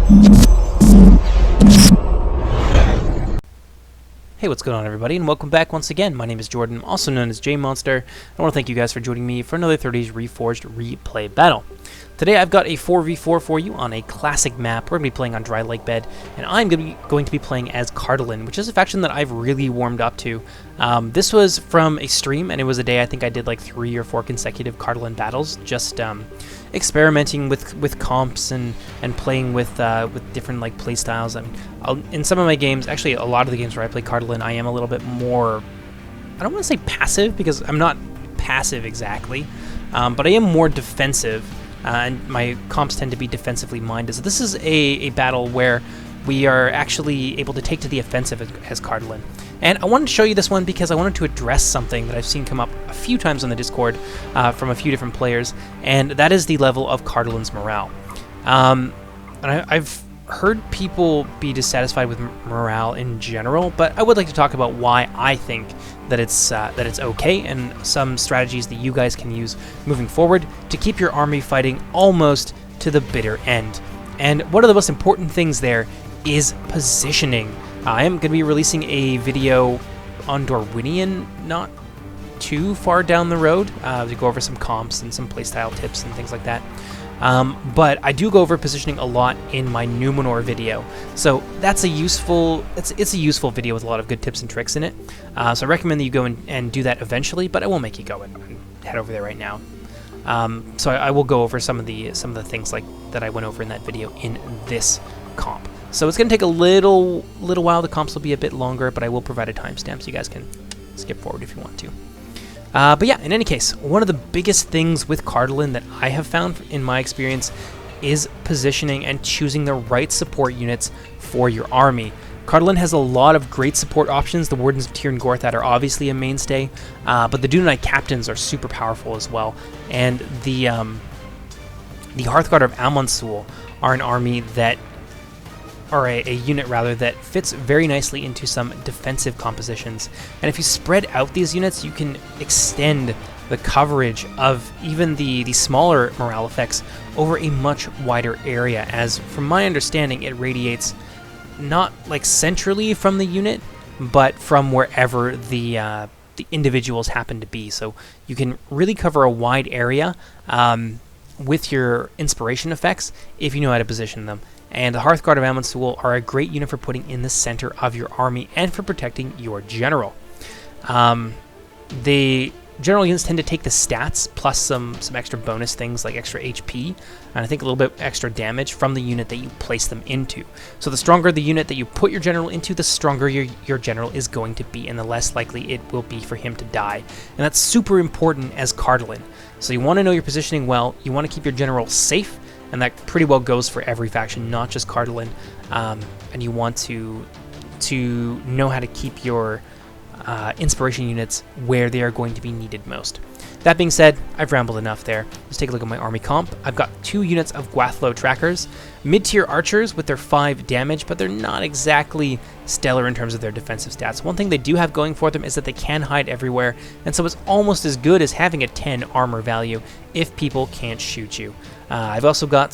Hey, what's going on, everybody, and welcome back once again. My name is Jordan, also known as JMonster. I want to thank you guys for joining me for another 30s Reforged replay battle. Today I've got a 4v4 for you on a classic map. We're going to be playing on Dry Lake Bed, and I'm going to be playing as Cardalin, which is a faction that I've really warmed up to. This was from a stream, and it was a day I think I did like 3 or 4 consecutive Cardalin battles, just experimenting with comps and playing with different like play styles. I mean, in some of my games, actually a lot of the games where I play Cardalin, I am a little bit more, I don't want to say passive, because I'm not passive exactly, but I am more defensive. And my comps tend to be defensively minded. So this is a battle where we are actually able to take to the offensive as Cardalin. And I wanted to show you this one because I wanted to address something that I've seen come up a few times on the Discord from a few different players, and that is the level of Cardalin's morale. And I've heard people be dissatisfied with morale in general, but I would like to talk about why I think that it's okay, and some strategies that you guys can use moving forward to keep your army fighting almost to the bitter end. And one of the most important things there is positioning. I am going to be releasing a video on Dorwinian not too far down the road to go over some comps and some playstyle tips and things like that. But I do go over positioning a lot in my Numenor video, so that's a useful it's a useful video with a lot of good tips and tricks in it. So I recommend that you go and do that eventually, but I won't make you go and head over there right now. So I will go over some of the things like that I went over in that video in this comp. So it's going to take a little while. The comps will be a bit longer, but I will provide a timestamp so you guys can skip forward if you want to. But yeah, in any case, one of the biggest things with Cardalin that I have found in my experience is positioning and choosing the right support units for your army. Cardalin has a lot of great support options. The Wardens of Tyr and Gorthad are obviously a mainstay, but the Dunite Captains are super powerful as well. And the Hearthguard of Amonsul are an army that, or a unit rather, that fits very nicely into some defensive compositions. And if you spread out these units, you can extend the coverage of even the smaller morale effects over a much wider area, as from my understanding it radiates not like centrally from the unit, but from wherever the individuals happen to be. So you can really cover a wide area with your inspiration effects if you know how to position them. And the Hearthguard of Amonsul are a great unit for putting in the center of your army and for protecting your general. The general units tend to take the stats plus some extra bonus things like extra HP, and I think a little bit extra damage from the unit that you place them into. So the stronger the unit that you put your general into, the stronger your general is going to be, and the less likely it will be for him to die. And that's super important as Cardalin. So you want to know your positioning well, you want to keep your general safe, and that pretty well goes for every faction, not just Cardalin. And you want to know how to keep your inspiration units where they are going to be needed most. That being said, I've rambled enough there. Let's take a look at my army comp. I've got 2 units of Gwathlo trackers, mid-tier archers with their 5 damage, but they're not exactly stellar in terms of their defensive stats. One thing they do have going for them is that they can hide everywhere, and so it's almost as good as having a 10 armor value if people can't shoot you. I've also got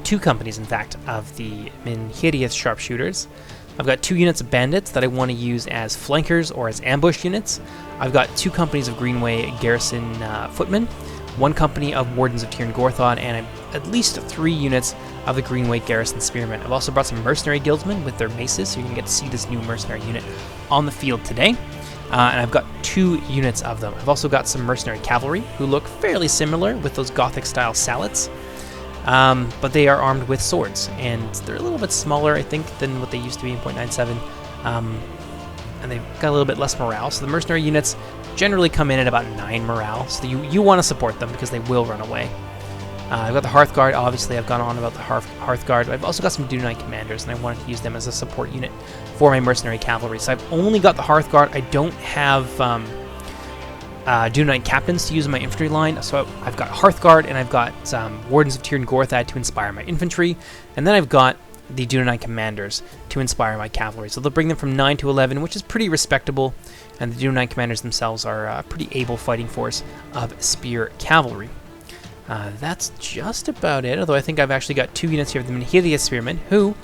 2 companies, in fact, of the Minhiriath sharpshooters. I've got 2 units of bandits that I want to use as flankers or as ambush units. I've got 2 companies of Greenway garrison footmen, 1 company of Wardens of Tyr and Gorthad, and at least 3 units of the Greenway garrison spearmen. I've also brought some mercenary guildsmen with their maces, so you can get to see this new mercenary unit on the field today. And I've got 2 units of them. I've also got some mercenary cavalry who look fairly similar with those Gothic-style sallets. But they are armed with swords, and they're a little bit smaller, I think, than what they used to be in 0.97, and they've got a little bit less morale. So the mercenary units generally come in at about 9 morale, so you want to support them because they will run away. I've got the Hearthguard. Obviously, I've gone on about the Hearthguard. I've also got some Dunite commanders, and I wanted to use them as a support unit for my mercenary cavalry. So I've only got the Hearthguard. I don't have Dunite captains to use in my infantry line, so I've got Hearthguard, and I've got Wardens of Tyr and Gorthad to inspire my infantry, and then I've got the Dunite commanders to inspire my cavalry. So they'll bring them from 9 to 11, which is pretty respectable, and the Dunite commanders themselves are a pretty able fighting force of spear cavalry. That's just about it, although I think I've actually got 2 units here of the Menhelius Spearmen, who,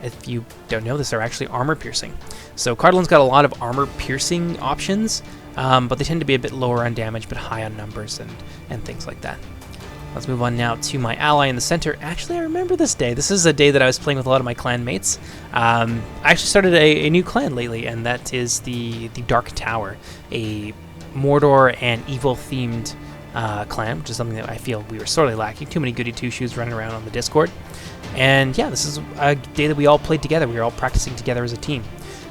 if you don't know this, are actually armor-piercing. So Cardinal's got a lot of armor-piercing options, but they tend to be a bit lower on damage, but high on numbers and things like that. Let's move on now to my ally in the center. Actually, I remember this day. This is a day that I was playing with a lot of my clan mates. I actually started a new clan lately, and that is the Dark Tower, a Mordor and evil-themed clan, which is something that I feel we were sorely lacking. Too many goody two-shoes running around on the Discord. And yeah, this is a day that we all played together. We were all practicing together as a team.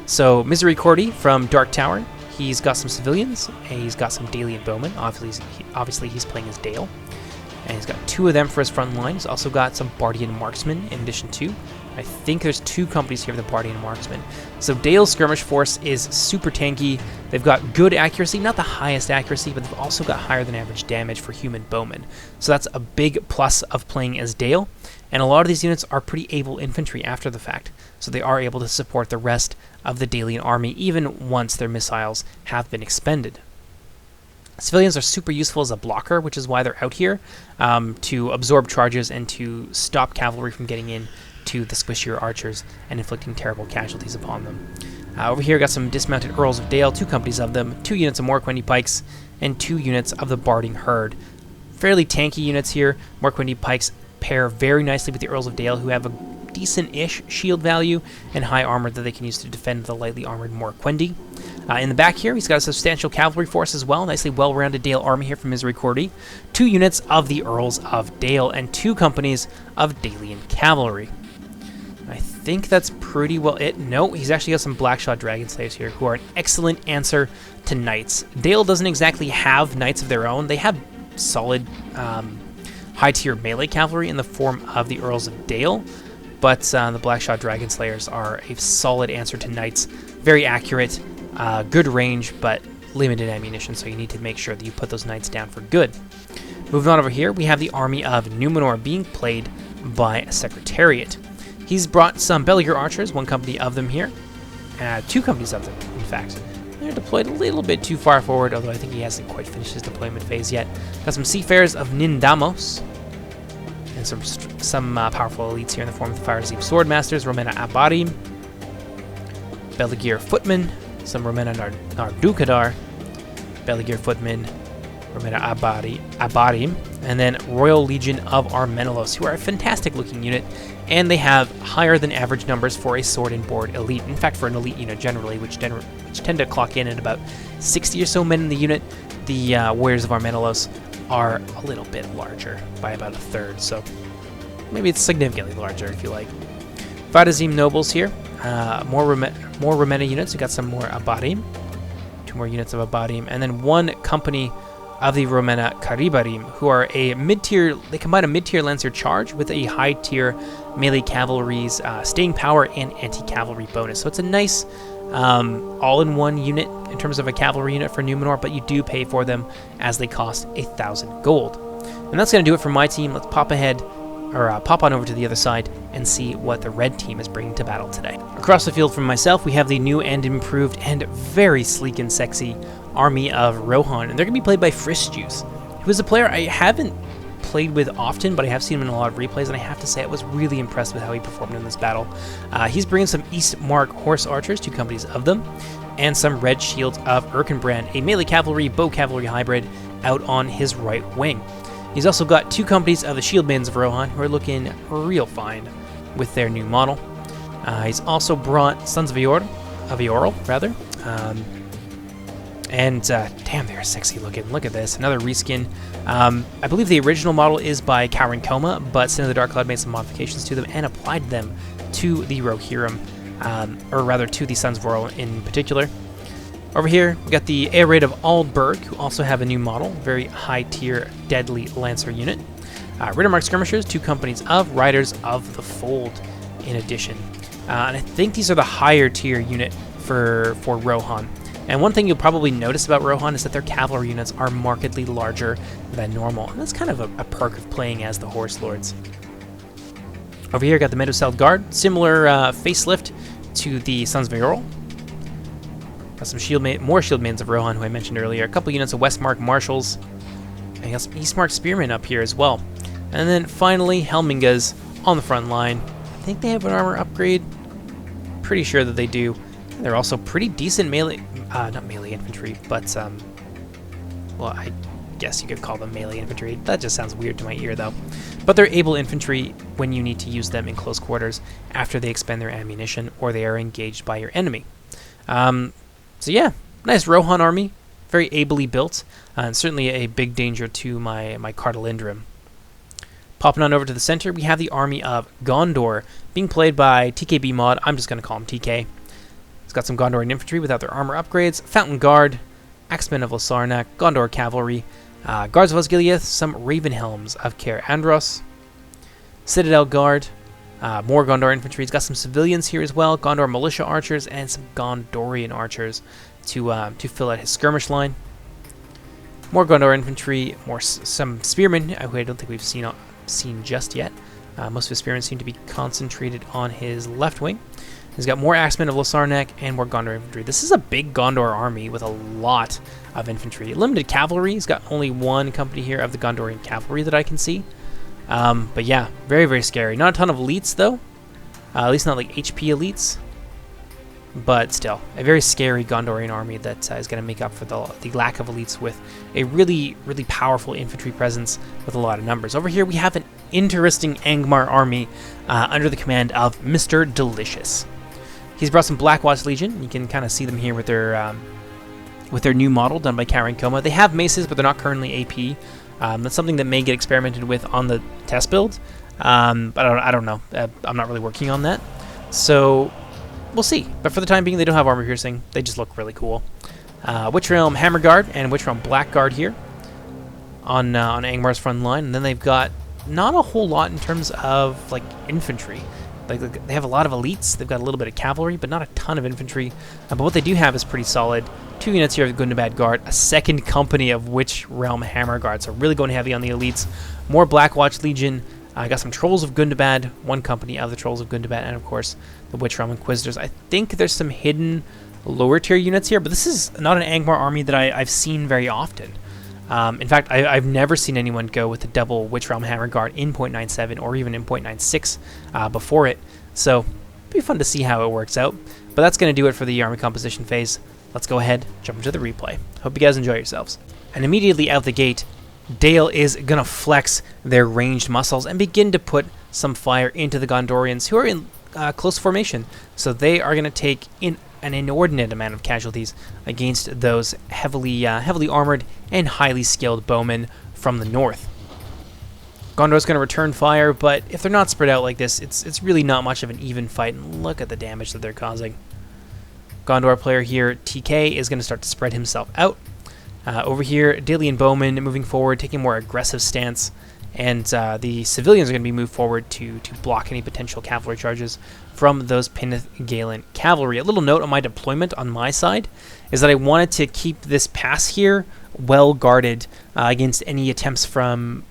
So Misericordi from Dark Tower, he's got some civilians, and he's got some Dalian bowmen. Obviously he's playing as Dale. And he's got 2 of them for his front line. He's also got some Bardian marksmen in addition to. I think there's 2 companies here of the Bardian marksmen. So Dale's skirmish force is super tanky. They've got good accuracy, not the highest accuracy, but they've also got higher than average damage for human bowmen. So that's a big plus of playing as Dale. And a lot of these units are pretty able infantry after the fact. So they are able to support the rest of the Dalian army even once their missiles have been expended. Civilians are super useful as a blocker, which is why they're out here, to absorb charges and to stop cavalry from getting in to the squishier archers and inflicting terrible casualties upon them. Over here, got some dismounted Earls of Dale, 2 companies of them, 2 units of Morquendi Pikes, and 2 units of the Barding Herd. Fairly tanky units here. Morquendi Pikes pair very nicely with the Earls of Dale, who have a decent-ish shield value and high armor that they can use to defend the lightly armored Morquendi. In the back here, he's got a substantial cavalry force as well. Nicely well-rounded Dale army here from Misericordi. 2 units of the Earls of Dale and 2 companies of Dalian cavalry. I think that's pretty well it. No, he's actually got some Blackshot Dragon Slayers here, who are an excellent answer to Knights. Dale doesn't exactly have Knights of their own. They have solid high-tier melee cavalry in the form of the Earls of Dale, but the Blackshot Dragon Slayers are a solid answer to Knights. Very accurate, good range, but limited ammunition, so you need to make sure that you put those Knights down for good. Moving on over here, we have the army of Numenor being played by Secretariat. He's brought some Beliger archers, 1 company of them here, 2 companies of them, in fact. They're deployed a little bit too far forward, although I think he hasn't quite finished his deployment phase yet. Got some Seafarers of Nindamos, and some powerful elites here in the form of the Fire Zeep Swordmasters, Romena Abarim, Beliger Footmen, some Romena Nardukadar, Beliger Footmen, Romena Abarim, and then Royal Legion of Armenelos, who are a fantastic looking unit, and they have higher than average numbers for a sword and board elite. In fact, for an elite unit generally, which tend to clock in at about 60 or so men in the unit, the Warriors of Armenelos are a little bit larger by about 1/3, so maybe it's significantly larger if you like. Vadazim Nobles here, more Romena units. We got some more Abarim, 2 more units of Abarim, and then 1 company of the Romena Karibarim, who are a mid-tier. They combine a mid-tier Lancer charge with a high-tier melee cavalry's staying power and anti-cavalry bonus. So it's a nice all-in-one unit in terms of a cavalry unit for Numenor, but you do pay for them as they cost 1,000 gold. And that's going to do it for my team. Let's pop ahead, or pop on over to the other side and see what the red team is bringing to battle today. Across the field from myself, we have the new and improved and very sleek and sexy army of Rohan, and they're going to be played by Fristjuice, who is a player I haven't played with often, but I have seen him in a lot of replays, and I have to say I was really impressed with how he performed in this battle. He's bringing some Eastmark Horse Archers, 2 companies of them, and some Red Shields of Erkenbrand, a melee cavalry, bow cavalry hybrid, out on his right wing. He's also got 2 companies of the Shield Maidens of Rohan, who are looking real fine with their new model. He's also brought Sons of Eorl, rather. And damn, they're sexy looking. Look at this, another reskin. I believe the original model is by Kaurin Koma, but Sin of the Dark Cloud made some modifications to them and applied them to the Rohirrim, or rather to the Sons of Eorl in particular. Over here, we got the Airraid of Aldburg, who also have a new model, very high-tier, deadly Lancer unit. Riddermark Skirmishers, 2 companies of Riders of the Fold in addition. And I think these are the higher-tier unit for Rohan. And one thing you'll probably notice about Rohan is that their cavalry units are markedly larger than normal, and that's kind of a perk of playing as the Horse Lords. Over here, got the Meduseld Guard, similar facelift to the Sons of Eorl. Got some more Shield Maidens of Rohan, who I mentioned earlier. A couple units of Westmark Marshals. I got some Eastmark Spearmen up here as well. And then finally, Helmingas on the front line. I think they have an armor upgrade. Pretty sure that they do. They're also pretty decent melee, not melee infantry, but, well, I guess you could call them melee infantry. That just sounds weird to my ear, though. But they're able infantry when you need to use them in close quarters after they expend their ammunition or they are engaged by your enemy. So yeah, nice Rohan army, very ably built, and certainly a big danger to my Cartolindrum. Popping on over to the center, we have the army of Gondor, being played by TKB Mod. I'm just going to call him TK. It's got some Gondorian infantry without their armor upgrades, Fountain Guard, Axemen of Lasarnak, Gondor Cavalry, Guards of Osgiliath, some Ravenhelms of Caer Andros, Citadel Guard, more Gondor infantry. He's got some civilians here as well, Gondor Militia Archers, and some Gondorian Archers to fill out his skirmish line. More Gondor infantry, some spearmen, who I don't think we've seen just yet. Most of his spearmen seem to be concentrated on his left wing. He's got more Axemen of Lasarnak and more Gondor infantry. This is a big Gondor army with a lot of infantry. Limited cavalry. He's got only one company here of the Gondorian cavalry that I can see. But yeah, very, very scary. Not a ton of elites, though. At least not like HP elites. But still, a very scary Gondorian army that is going to make up for the lack of elites with a really, really powerful infantry presence with a lot of numbers. Over here, we have an interesting Angmar army under the command of Mr. Delicious. He's brought some Blackwatch Legion. You can kind of see them here with their new model done by Karen Koma. They have maces, but they're not currently AP. That's something that may get experimented with on the test build. But I don't know. I'm not really working on that. So we'll see. But for the time being, they don't have armor piercing. They just look really cool. Witch Realm Hammer Guard and Witch Realm Black Guard here on Angmar's front line. And then they've got not a whole lot in terms of like infantry. Like they have a lot of elites. They've got a little bit of cavalry, but not a ton of infantry. But what they do have is pretty solid. 2 units here of the Gundabad Guard, a second company of Witch Realm Hammer Guard. So really going heavy on the elites. More Blackwatch Legion. I got some Trolls of Gundabad, one company of the Trolls of Gundabad, and of course the Witch Realm Inquisitors. I think there's some hidden lower tier units here, but this is not an Angmar army that I've seen very often. In fact, I've never seen anyone go with the double Witch Realm Hammer Guard in 0.97 or even in 0.96 before it. So it'll be fun to see how it works out. But that's going to do it for the army composition phase. Let's go ahead, jump into the replay. Hope you guys enjoy yourselves. And immediately out the gate, Dale is going to flex their ranged muscles and begin to put some fire into the Gondorians, who are in close formation. So they are going to take in an inordinate amount of casualties against those heavily armored and highly skilled bowmen from the north. Gondor's going to return fire, but if they're not spread out like this, it's really not much of an even fight. And look at the damage that they're causing. Gondor player here, TK, is going to start to spread himself out. Over here, Dalian bowmen moving forward, taking a more aggressive stance, and the civilians are going to be moved forward to block any potential cavalry charges from those Pinnith Galen cavalry. A little note on my deployment on my side is that I wanted to keep this pass here well guarded against any attempts from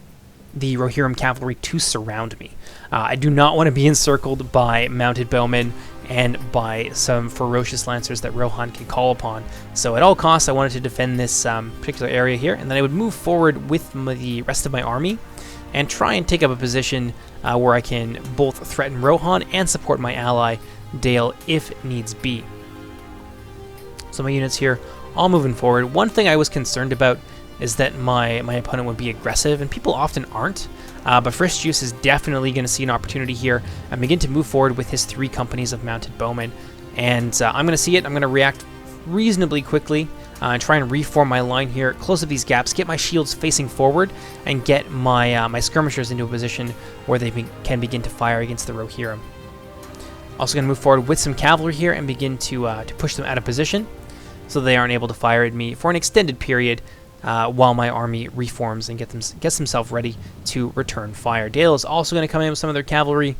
the Rohirrim cavalry to surround me. I do not want to be encircled by mounted bowmen and by some ferocious lancers that Rohan can call upon. So at all costs, I wanted to defend this particular area here, and then I would move forward with the rest of my army and try and take up a position where I can both threaten Rohan and support my ally, Dale, if needs be. So my units here, all moving forward. One thing I was concerned about is that my opponent would be aggressive, and people often aren't. But Frisk Juice is definitely going to see an opportunity here and begin to move forward with his 3 companies of mounted bowmen. And I'm going to see it. I'm going to react reasonably quickly and try and reform my line here, close up these gaps, get my shields facing forward, and get my my skirmishers into a position where they can begin to fire against the Rohirrim. Also going to move forward with some cavalry here and begin to push them out of position so they aren't able to fire at me for an extended period while my army reforms and gets themselves ready to return fire. Dale is also going to come in with some of their cavalry,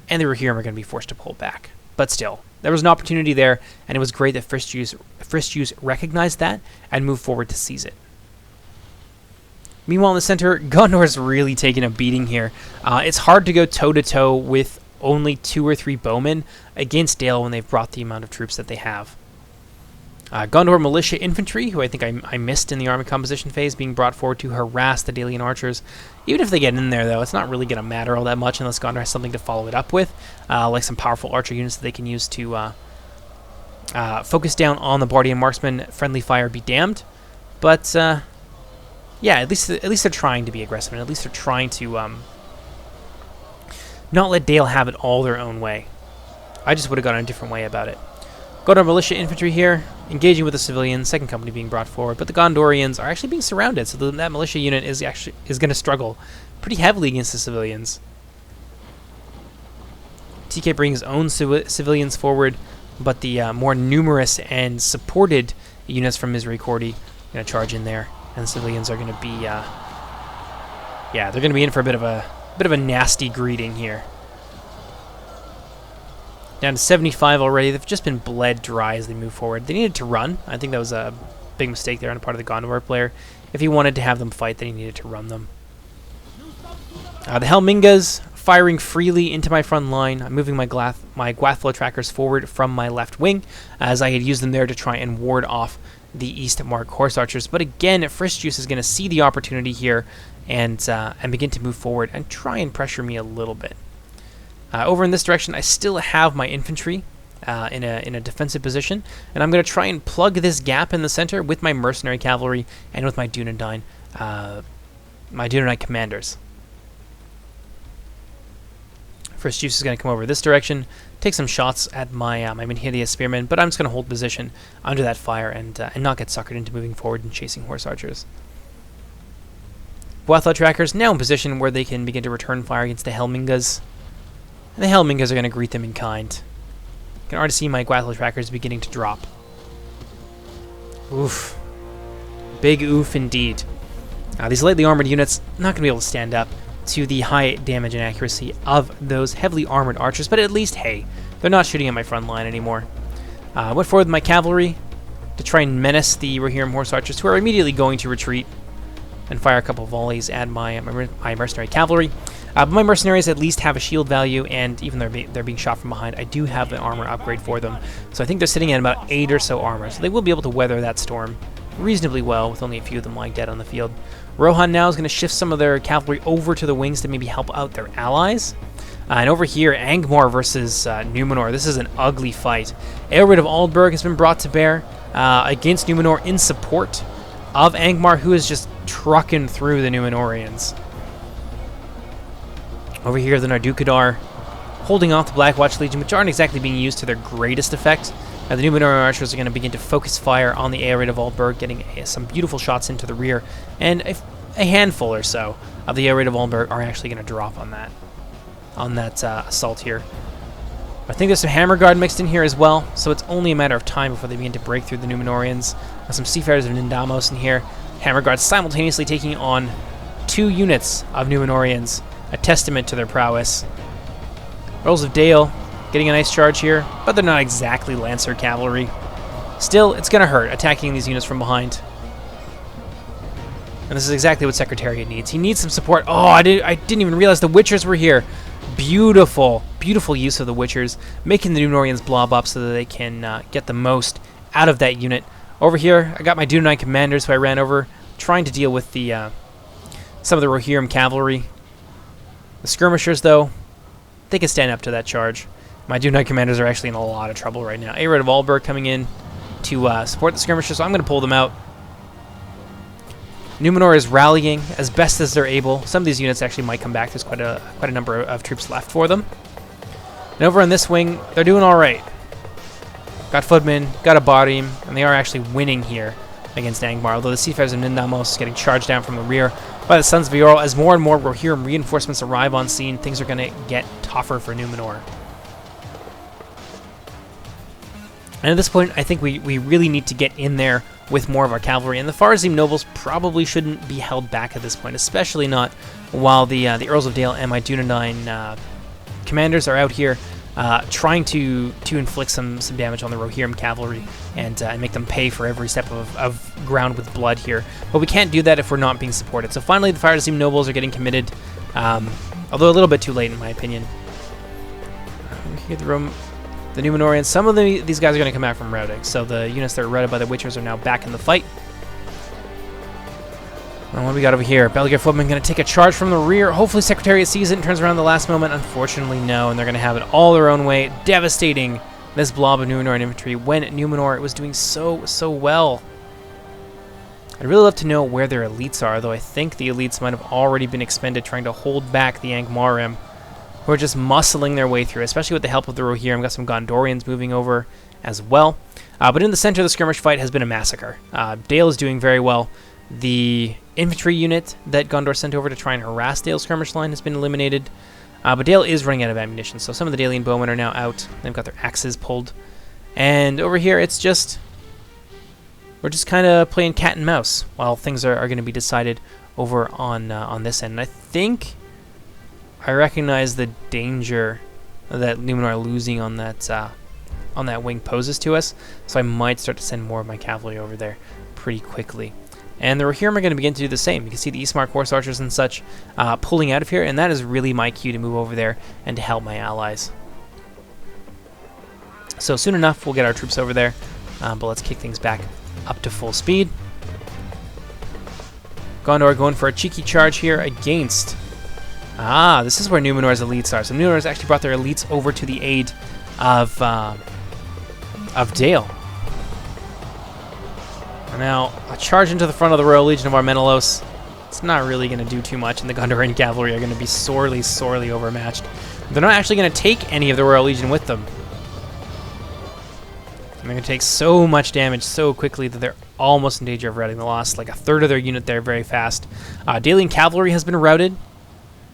and the Rohirrim are going to be forced to pull back. But still, there was an opportunity there, and it was great that Frisk Juice recognized that and moved forward to seize it. Meanwhile, in the center, Gondor's really taking a beating here. It's hard to go toe-to-toe with only 2 or 3 bowmen against Dale when they've brought the amount of troops that they have. Gondor Militia Infantry, who I think I missed in the army composition phase, being brought forward to harass the Dalian archers. Even if they get in there, though, it's not really going to matter all that much unless Gondor has something to follow it up with, like some powerful archer units that they can use to focus down on the Bardian marksman. Friendly fire be damned. But yeah, at least they're trying to be aggressive, and at least they're trying to not let Dale have it all their own way. I just would have gone a different way about it. Gondor Militia Infantry here, engaging with the civilians, second company being brought forward, but the Gondorians are actually being surrounded, so that militia unit is going to struggle pretty heavily against the civilians. TK brings his own civilians forward, but the more numerous and supported units from Misericordia are going to charge in there, and the civilians are going to be, yeah, they're going to be in for a bit of a nasty greeting here. Down to 75 already. They've just been bled dry as they move forward. They needed to run. I think that was a big mistake there on the part of the Gondor player. If he wanted to have them fight, then he needed to run them. The Helmingas firing freely into my front line. I'm moving my Gwathflow trackers forward from my left wing, as I had used them there to try and ward off the East Mark horse archers. But again, Frisk Juice is going to see the opportunity here and begin to move forward and try and pressure me a little bit. Over in this direction, I still have my infantry in a defensive position, and I'm going to try and plug this gap in the center with my mercenary cavalry and with my Dunedain commanders. Frisk Juice is going to come over this direction, take some shots at my my Menhidia spearmen, but I'm just going to hold position under that fire and not get suckered into moving forward and chasing horse archers. Gwathflow trackers now in position where they can begin to return fire against the Helmingas. And the Helmingas are going to greet them in kind. You can already see my Gwathflow trackers beginning to drop. Oof. Big oof indeed. These lightly armored units not going to be able to stand up to the high damage and accuracy of those heavily armored archers, but at least, hey, they're not shooting at my front line anymore. I went forward with my cavalry to try and menace the Rohirrim horse archers, who are immediately going to retreat and fire a couple volleys at my mercenary cavalry. But my mercenaries at least have a shield value, and even though they're being shot from behind, I do have an armor upgrade for them. So I think they're sitting at about 8 or so armor, so they will be able to weather that storm reasonably well, with only a few of them lying dead on the field. Rohan now is going to shift some of their cavalry over to the wings to maybe help out their allies. And over here, Angmar versus Numenor. This is an ugly fight. Aelred of Aldburg has been brought to bear against Numenor in support of Angmar, who is just trucking through the Numenorians. Over here, the Nardukadar holding off the Black Watch Legion, which aren't exactly being used to their greatest effect. The Numenor archers are going to begin to focus fire on the Aelred of Aldburg, getting some beautiful shots into the rear, and a handful or so of the Aelred of Aldburg are actually going to drop on that assault here. I think there's some Hammer Guard mixed in here as well, so it's only a matter of time before they begin to break through the Numenorians. Some Seafarers of Nindamos in here. Hammer Guard simultaneously taking on 2 units of Numenorians, a testament to their prowess. Earls of Dale getting a nice charge here, but they're not exactly Lancer cavalry. Still, it's going to hurt attacking these units from behind. And this is exactly what Secretariat needs. He needs some support. Oh, I didn't even realize the Witchers were here. Beautiful, beautiful use of the Witchers, making the Numenorians blob up so that they can get the most out of that unit. Over here, I got my Dunedain commanders who I ran over, trying to deal with the some of the Rohirrim cavalry. The skirmishers, though, they can stand up to that charge. My Dunedain commanders are actually in a lot of trouble right now. Aelred of Aldburg coming in to support the skirmishers, so I'm going to pull them out. Numenor is rallying as best as they're able. Some of these units actually might come back. There's quite a number of troops left for them. And over on this wing, they're doing all right. Got footmen, got a body, and they are actually winning here against Angmar, although the Seafarers of Nindamos is getting charged down from the rear by the Sons of Eorl. As more and more Rohirrim reinforcements arrive on scene, things are going to get tougher for Numenor. And at this point, I think we really need to get in there with more of our cavalry, and the Farazim nobles probably shouldn't be held back at this point, especially not while the Earls of Dale and my Dunedain commanders are out here trying to inflict some damage on the Rohirrim cavalry and make them pay for every step of ground with blood here. But we can't do that if we're not being supported. So finally, the Farazim nobles are getting committed, although a little bit too late in my opinion. Here the The Numenorians, some of these guys are going to come out from routing, so the units that are routed by the Witchers are now back in the fight. And what do we got over here? Belgier Footman going to take a charge from the rear. Hopefully Secretariat sees it and turns around at the last moment. Unfortunately, no, and they're going to have it all their own way, devastating this blob of Numenoran infantry when Numenor was doing so well. I'd really love to know where their elites are, though I think the elites might have already been expended trying to hold back the Angmarim, who are just muscling their way through, especially with the help of the Rohirrim. Got some Gondorians moving over as well. But in the center of the skirmish fight has been a massacre. Dale is doing very well. The infantry unit that Gondor sent over to try and harass Dale's skirmish line has been eliminated. But Dale is running out of ammunition, so some of the Dalian bowmen are now out. They've got their axes pulled. And over here, it's just... we're just kind of playing cat and mouse while things are going to be decided over on this end. And I think I recognize the danger that Numenor losing on that wing poses to us, so I might start to send more of my cavalry over there pretty quickly. And the Rohirrim are going to begin to do the same. You can see the Eastmark horse archers and such pulling out of here, and that is really my cue to move over there and to help my allies. So soon enough, we'll get our troops over there, but let's kick things back up to full speed. Gondor going for a cheeky charge here against... this is where Numenor's elites are. So Numenor's actually brought their elites over to the aid of Dale. Now, a charge into the front of the Royal Legion of Armenelos. It's not really going to do too much, and the Gondorian cavalry are going to be sorely overmatched. They're not actually going to take any of the Royal Legion with them. And they're going to take so much damage so quickly that they're almost in danger of routing. They lost like a third of their unit there very fast. Dalian cavalry has been routed,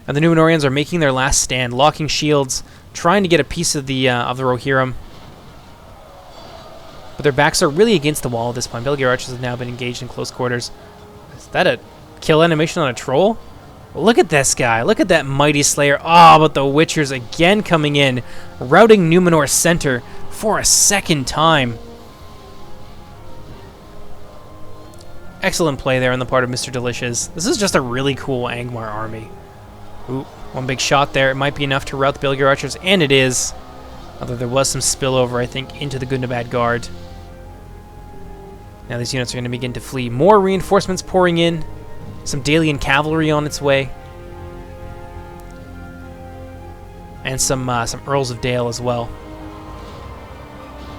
and the Numenorians are making their last stand, locking shields, trying to get a piece of the Rohirrim. But their backs are really against the wall at this point. Belgier archers have now been engaged in close quarters. Is that a kill animation on a troll? Look at this guy. Look at that mighty slayer. Oh, but the Witchers again coming in, routing Numenor's center for a second time. Excellent play there on the part of Mr. Delicious. This is just a really cool Angmar army. Ooh, one big shot there. It might be enough to rout the Belgier archers, and it is. Although there was some spillover, I think, into the Gundabad Guard. Now these units are going to begin to flee. More reinforcements pouring in. Some Dalian cavalry on its way. And some Earls of Dale as well.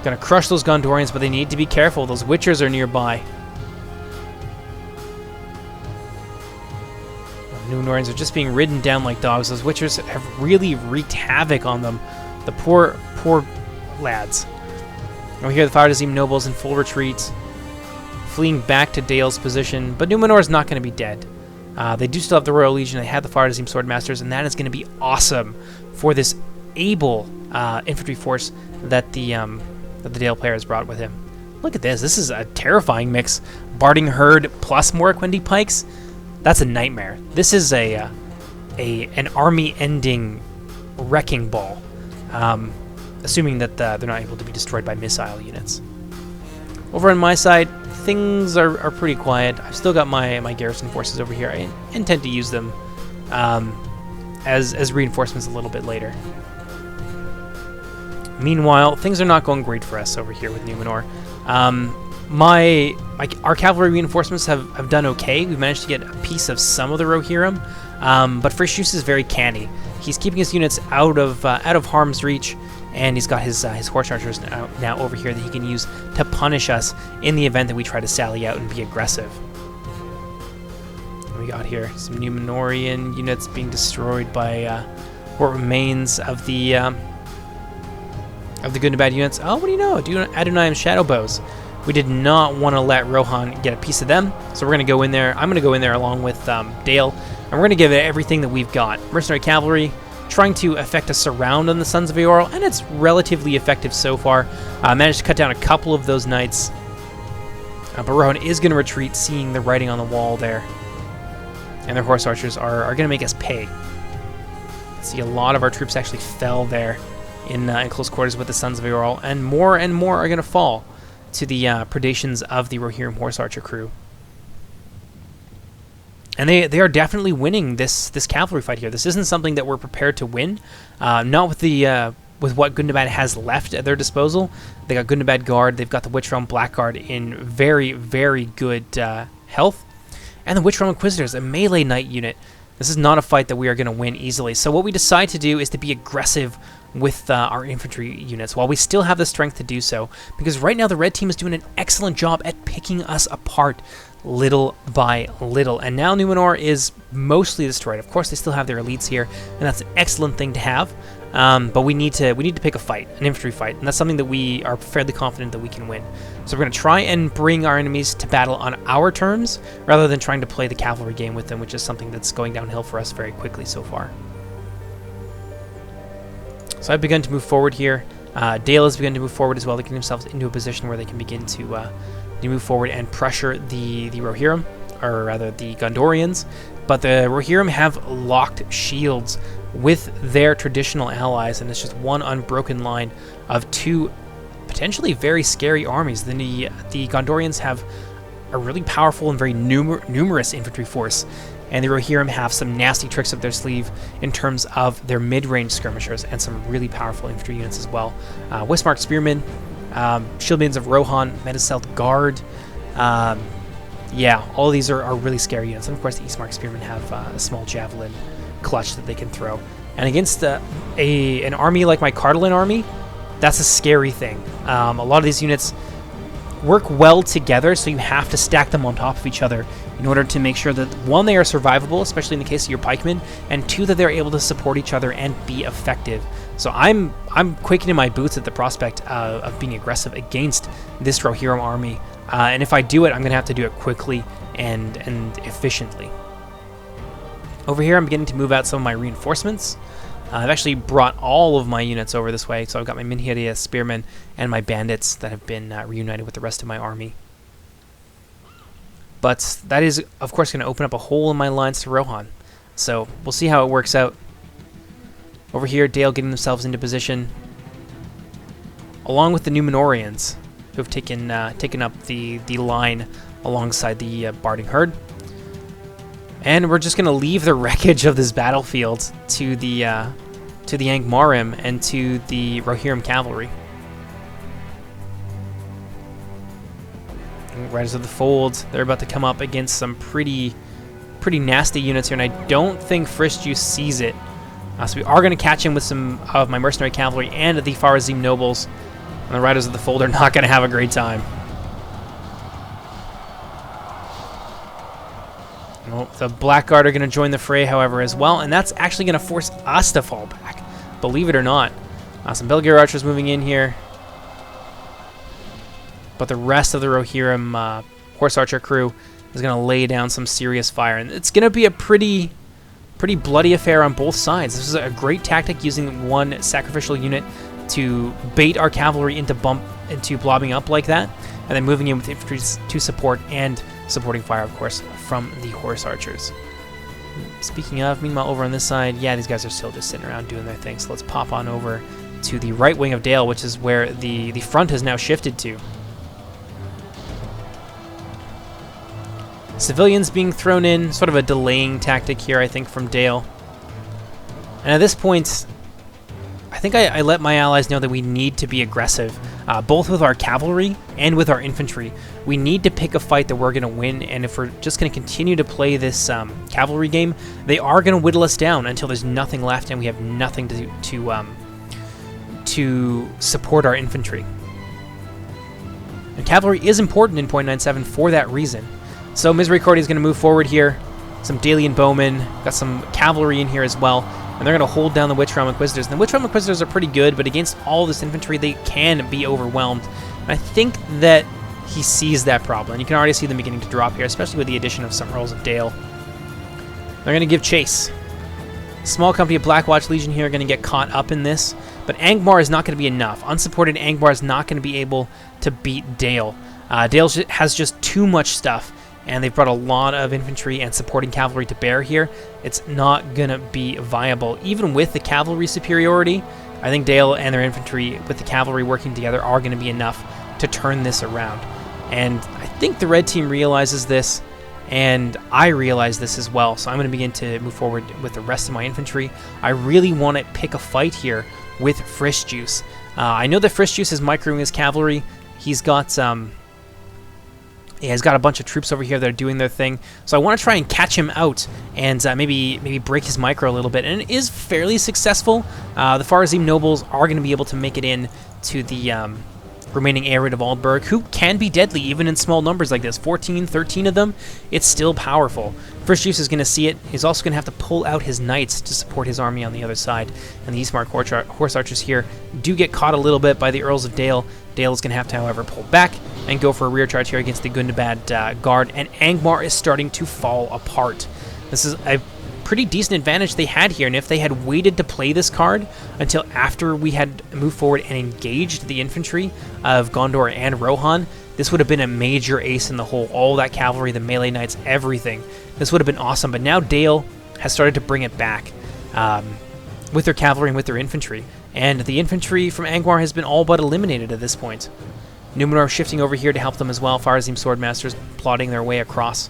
Gonna crush those Gondorians, but they need to be careful. Those Witchers are nearby. The Numenorians are just being ridden down like dogs. Those Witchers have really wreaked havoc on them. The poor lads. Over here, the Faradazim nobles in full retreat, fleeing back to Dale's position, but Numenor is not going to be dead. They do still have the Royal Legion. They have the Faradazim Swordmasters, and that is going to be awesome for this able infantry force that the Dale player has brought with him. Look at this. This is a terrifying mix. Barding Herd plus more Quendi Pikes. That's a nightmare. This is an army-ending wrecking ball. Assuming that they're not able to be destroyed by missile units. Over on my side, things are pretty quiet. I've still got my garrison forces over here. I intend to use them as reinforcements a little bit later. Meanwhile, things are not going great for us over here with Numenor. Our cavalry reinforcements have done okay. We've managed to get a piece of some of the Rohirrim, but Frishus is very canny. He's keeping his units out of harm's reach, and he's got his horse archers now over here that he can use to punish us in the event that we try to sally out and be aggressive. What we got here? Some Numenorian units being destroyed by what remains of the Gundabad units. Oh, what do you know? Adonai's shadow bows. We did not want to let Rohan get a piece of them, so we're going to go in there. I'm going to go in there along with Dale, and we're going to give it everything that we've got. Mercenary cavalry, trying to effect a surround on the Sons of Eorl, and it's relatively effective so far. Managed to cut down a couple of those knights, but Rohan is going to retreat, seeing the writing on the wall there. And their horse archers are going to make us pay. See, a lot of our troops actually fell there in close quarters with the Sons of Eorl, and more are going to fall to the predations of the Rohirrim horse archer crew. And they are definitely winning this cavalry fight here. This isn't something that we're prepared to win. Not with the with what Good and Bad has left at their disposal. They got Good and Bad Guard. They've got the Witch Realm Blackguard in very, very good health. And the Witch Realm Inquisitors, a melee knight unit. This is not a fight that we are going to win easily. So what we decide to do is to be aggressive with our infantry units while we still have the strength to do so. Because right now the red team is doing an excellent job at picking us apart little by little. And now Numenor is mostly destroyed. Of course, they still have their elites here, and that's an excellent thing to have. But we need to pick a fight, an infantry fight, and that's something that we are fairly confident that we can win. So we're going to try and bring our enemies to battle on our terms, rather than trying to play the cavalry game with them, which is something that's going downhill for us very quickly so far. So I've begun to move forward here. Dale has begun to move forward as well, to get themselves into a position where they can begin to move forward and pressure the Rohirrim, or rather the Gondorians. But the Rohirrim have locked shields with their traditional allies, and it's just one unbroken line of two potentially very scary armies. Then the Gondorians have a really powerful and very numerous infantry force, and the Rohirrim have some nasty tricks up their sleeve in terms of their mid-range skirmishers and some really powerful infantry units as well. Westmark Spearmen, Shieldmaidens of Rohan, Medicelt Guard. Yeah, all of these are really scary units. And of course, the Eastmark Spearmen have a small javelin clutch that they can throw. And against an army like my Cardalin army, that's a scary thing. A lot of these units work well together, so you have to stack them on top of each other in order to make sure that, one, they are survivable, especially in the case of your pikemen, and two, that they're able to support each other and be effective. So I'm quaking in my boots at the prospect of being aggressive against this Rohirrim army, and if I do it, I'm going to have to do it quickly and efficiently. Over here, I'm beginning to move out some of my reinforcements. I've actually brought all of my units over this way, so I've got my Minhirdia Spearmen and my bandits that have been reunited with the rest of my army. But that is, of course, going to open up a hole in my lines to Rohan. So we'll see how it works out. Over here, Dale getting themselves into position, along with the Numenorians, who have taken up the line alongside the Barding Herd. And we're just going to leave the wreckage of this battlefield to the Angmarim and to the Rohirrim cavalry. Riders of the Fold, they're about to come up against some pretty nasty units here, and I don't think Frisk sees it. So we are going to catch him with some of my mercenary cavalry and the Farazim nobles, and the Riders of the Fold are not going to have a great time. Well, the Blackguard are going to join the fray, however, as well, and that's actually going to force us to fall back, believe it or not. Some Belgier archers moving in here, but the rest of the Rohirrim horse archer crew is going to lay down some serious fire, and it's going to be a pretty bloody affair on both sides. This is a great tactic, using one sacrificial unit to bait our cavalry into blobbing up like that, and then moving in with infantry to support, and supporting fire, of course, from the horse archers. Speaking of, meanwhile, over on this side, yeah, these guys are still just sitting around doing their thing, so let's pop on over to the right wing of Dale, which is where the front has now shifted to. Civilians being thrown in, sort of a delaying tactic here, I think, from Dale. And at this point, I think I let my allies know that we need to be aggressive, both with our cavalry and with our infantry. We need to pick a fight that we're going to win, and if we're just going to continue to play this cavalry game, they are going to whittle us down until there's nothing left and we have nothing to support our infantry. And cavalry is important in .97 for that reason. So Misericordia is going to move forward here. Some Dalian bowmen, got some cavalry in here as well, and they're going to hold down the Witch Realm Inquisitors. And the Witch Realm Inquisitors are pretty good, but against all this infantry, they can be overwhelmed. And I think that he sees that problem. And you can already see them beginning to drop here, especially with the addition of some Earls of Dale. They're going to give chase. Small company of Blackwatch Legion here are going to get caught up in this, but Angmar is not going to be enough. Unsupported Angmar is not going to be able to beat Dale. Dale has just too much stuff, and they've brought a lot of infantry and supporting cavalry to bear here. It's not going to be viable. Even with the cavalry superiority, I think Dale and their infantry, with the cavalry working together, are going to be enough to turn this around. And I think the red team realizes this, and I realize this as well, so I'm going to begin to move forward with the rest of my infantry. I really want to pick a fight here with Frisch Juice. I know that Frisch Juice is microing his cavalry. He's got he's got a bunch of troops over here that are doing their thing. So I want to try and catch him out and maybe break his micro a little bit. And it is fairly successful. The Farazim nobles are going to be able to make it in to the remaining Arid of Aldburg, who can be deadly even in small numbers like this. 14, 13 of them, it's still powerful. Frisch Juice is going to see it. He's also going to have to pull out his knights to support his army on the other side. And the Eastmark horse archers here do get caught a little bit by the Earls of Dale. Dale is going to have to, however, pull back and go for a rear charge here against the Gundabad guard. And Angmar is starting to fall apart. This is a pretty decent advantage they had here, and if they had waited to play this card until after we had moved forward and engaged the infantry of Gondor and Rohan, this would have been a major ace in the hole. All that cavalry, the melee knights, everything. This would have been awesome, but now Dale has started to bring it back with their cavalry and with their infantry, and the infantry from Angmar has been all but eliminated at this point. Numenor shifting over here to help them as well. Farazim Swordmasters plotting their way across.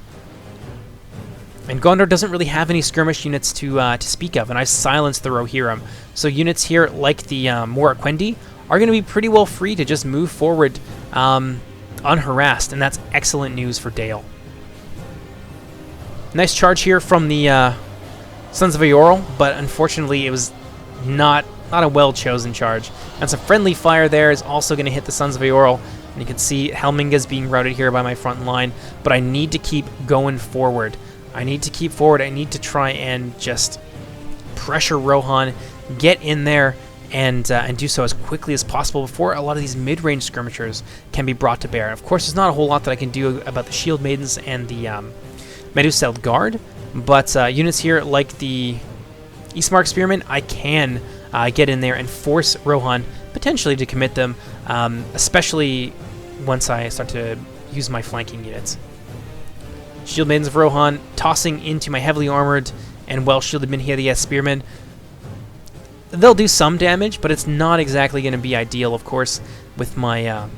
And Gondor doesn't really have any skirmish units to speak of, and I've silenced the Rohirrim. So units here, like the Morakwendi, are going to be pretty well free to just move forward unharassed, and that's excellent news for Dale. Nice charge here from the Sons of Eorl, but unfortunately it was not a well-chosen charge. And some friendly fire there is also going to hit the Sons of Eorl, and you can see Helminga's being routed here by my front line, but I need to keep going forward. I need to keep forward. I need to try and just pressure Rohan, get in there, and do so as quickly as possible before a lot of these mid-range skirmishers can be brought to bear. Of course, there's not a whole lot that I can do about the Shield Maidens and the Meduseld Guard, but units here like the Eastmark Spearmen, I can get in there and force Rohan potentially to commit them, especially once I start to use my flanking units. Shield Maidens of Rohan tossing into my heavily armored and well-shielded Minhirdia Spearmen. They'll do some damage, but it's not exactly going to be ideal, of course, with my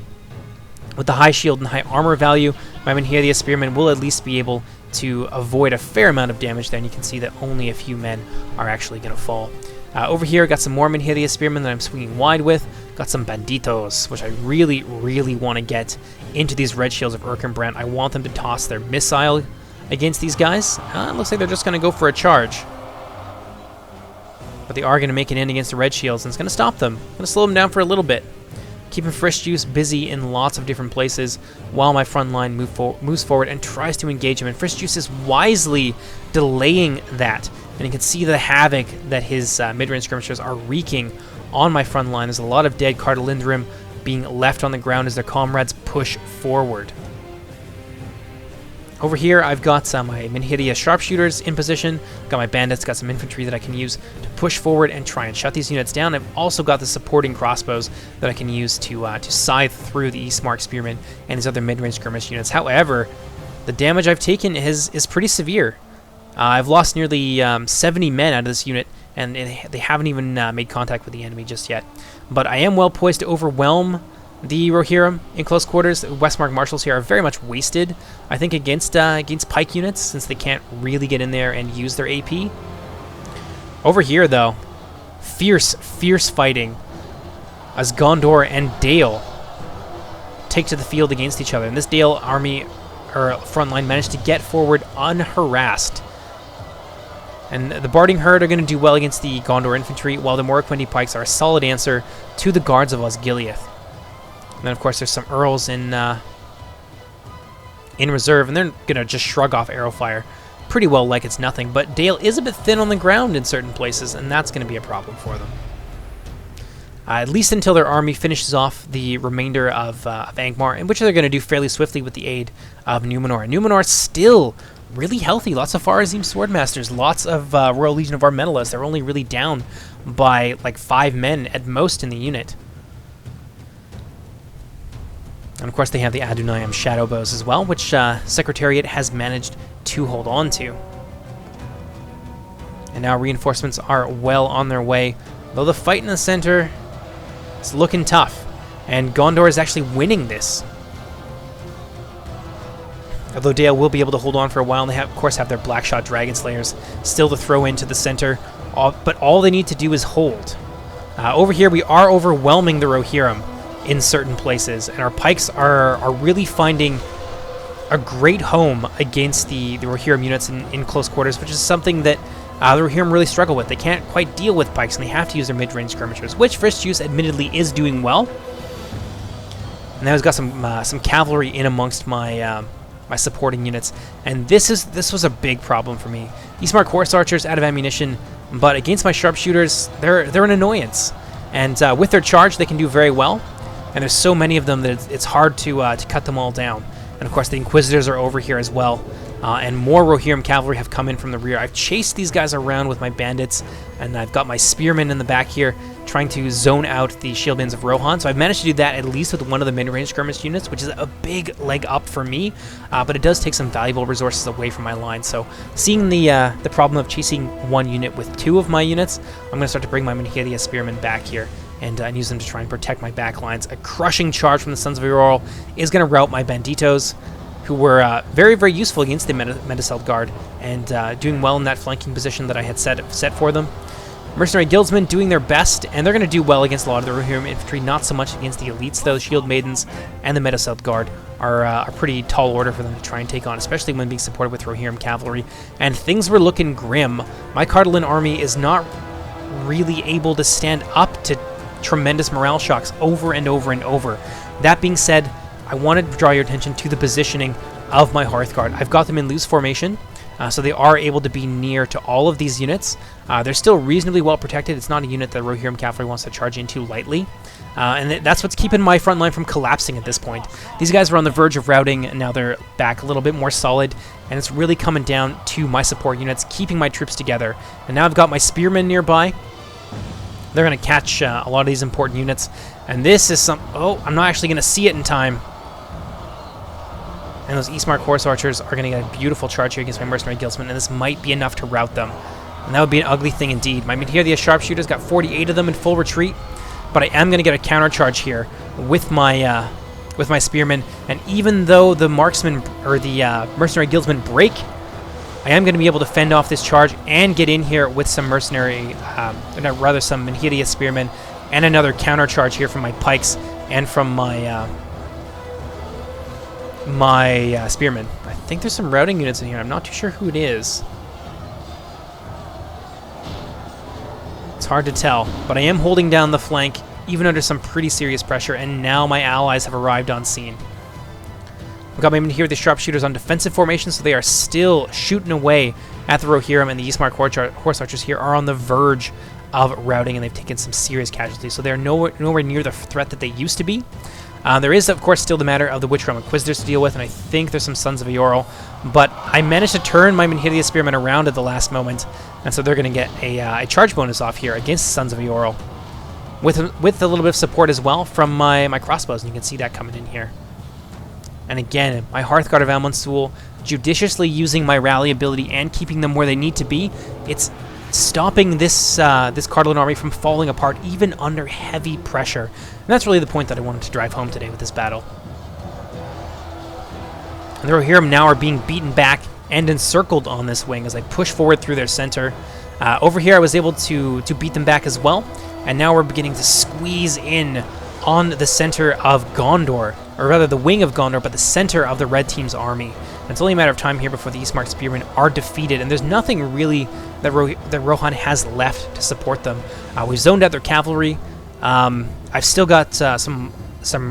with the high shield and high armor value. My Minhirdia Spearmen will at least be able to avoid a fair amount of damage there, and you can see that only a few men are actually going to fall. Over here, got some more Minhirdia Spearmen that I'm swinging wide with. Got some Banditos, which I really, really want to get into these red shields of Erkenbrand. I want them to toss their missile against these guys. It looks like they're just going to go for a charge. But they are going to make it in against the red shields, and it's going to stop them. Going to slow them down for a little bit. Keeping Frisch Juice busy in lots of different places while my front line moves forward and tries to engage him. And Frisch Juice is wisely delaying that. And you can see the havoc that his mid-range skirmishers are wreaking on my front line. There's a lot of dead Cardalindrim being left on the ground as their comrades push forward. Over here, I've got my Minhirdia sharpshooters in position. Got my bandits, got some infantry that I can use to push forward and try and shut these units down. I've also got the supporting crossbows that I can use to scythe through the Eastmark Spearmen and these other mid-range skirmish units. However, the damage I've taken is pretty severe. I've lost nearly 70 men out of this unit, and they haven't even made contact with the enemy just yet. But I am well poised to overwhelm the Rohirrim in close quarters. The Westmark Marshals here are very much wasted, I think, against pike units, since they can't really get in there and use their AP. Over here, though, fierce fighting as Gondor and Dale take to the field against each other. And this Dale army, or front line, managed to get forward unharassed. And the Barding Herd are going to do well against the Gondor infantry, while the Morakwendi pikes are a solid answer to the guards of Osgiliath. And then, of course, there's some Earls in reserve, and they're going to just shrug off arrow fire pretty well like it's nothing. But Dale is a bit thin on the ground in certain places, and that's going to be a problem for them. At least until their army finishes off the remainder of Angmar, and which they're going to do fairly swiftly with the aid of Numenor. And Numenor's still really healthy. Lots of Farazim Swordmasters, lots of Royal Legion of Armenelas. They're only really down by like 5 men at most in the unit. And of course they have the Adunayam Shadow Bows as well, which Secretariat has managed to hold on to. And now reinforcements are well on their way, though the fight in the center is looking tough. And Gondor is actually winning this. Although Dale will be able to hold on for a while, and they of course have their Blackshot Dragon Slayers still to throw into the center. But all they need to do is hold. Over here, we are overwhelming the Rohirrim in certain places, and our pikes are really finding a great home against the Rohirrim units in close quarters, which is something that the Rohirrim really struggle with. They can't quite deal with pikes, and they have to use their mid-range skirmishers, which Frisk Juice admittedly is doing well. And now he's got some cavalry in amongst my my supporting units, and this was a big problem for me. Eastmark Horse Archers out of ammunition, but against my sharpshooters, they're an annoyance. And with their charge, they can do very well. And there's so many of them that it's hard to cut them all down. And of course, the Inquisitors are over here as well. And more Rohirrim cavalry have come in from the rear. I've chased these guys around with my bandits, and I've got my spearmen in the back here trying to zone out the shieldbins of Rohan. So I've managed to do that at least with one of the mid-range skirmish units, which is a big leg up for me. But it does take some valuable resources away from my line. So seeing the problem of chasing one unit with two of my units, I'm going to start to bring my Menhiria spearmen back here and use them to try and protect my back lines. A crushing charge from the Sons of Aurora is going to rout my Banditos, who were very, very useful against the Medicelt Guard, and doing well in that flanking position that I had set for them. Mercenary Guildsmen doing their best, and they're going to do well against a lot of the Rohirrim infantry, not so much against the elites, though. Shield Maidens and the Medicelt Guard are a pretty tall order for them to try and take on, especially when being supported with Rohirrim cavalry. And things were looking grim. My Cardolan army is not really able to stand up to tremendous morale shocks over and over and over. That being said, I wanted to draw your attention to the positioning of my Hearthguard. I've got them in loose formation, so they are able to be near to all of these units. They're still reasonably well protected. It's not a unit that Rohirrim cavalry wants to charge into lightly, and that's what's keeping my front line from collapsing at this point. These guys were on the verge of routing, and now they're back a little bit more solid, and it's really coming down to my support units keeping my troops together. And now I've got my spearmen nearby. They're going to catch a lot of these important units, and this is some... Oh, I'm not actually going to see it in time. And those Eastmark Horse Archers are going to get a beautiful charge here against my Mercenary Guildsmen, and this might be enough to rout them. And that would be an ugly thing indeed. My Menhiria Sharpshooters got 48 of them in full retreat, but I am going to get a counter charge here with my Spearmen. And even though the Marksmen, or the Mercenary Guildsmen break, I am going to be able to fend off this charge and get in here with some some Menhiria Spearmen, and another counter charge here from my Pikes and from my... Spearmen. I think there's some routing units in here. I'm not too sure who it is. It's hard to tell, but I am holding down the flank, even under some pretty serious pressure, and now my allies have arrived on scene. We've got my men here, the sharpshooters on defensive formation, so they are still shooting away at the Rohirrim, and the Eastmark Horse Archers here are on the verge of routing, and they've taken some serious casualties, so they're nowhere near the threat that they used to be. There is, of course, still the matter of the Witch Realm Inquisitors to deal with, and I think there's some Sons of Eorl, but I managed to turn my Menhiria Spearmen around at the last moment, and so they're going to get a charge bonus off here against Sons of Eorl, with a little bit of support as well from my crossbows, and you can see that coming in here. And again, my Hearthguard of Almonsul, judiciously using my rally ability and keeping them where they need to be, it's stopping this Cardolan army from falling apart even under heavy pressure. And that's really the point that I wanted to drive home today with this battle. And the Rohirrim now are being beaten back and encircled on this wing as I push forward through their center. Over here I was able to beat them back as well, and now we're beginning to squeeze in on the center of Gondor, or rather the wing of Gondor, but the center of the red team's army. And it's only a matter of time here before the Eastmark Spearmen are defeated, and there's nothing really that Rohan has left to support them. We've zoned out their cavalry. I've still got some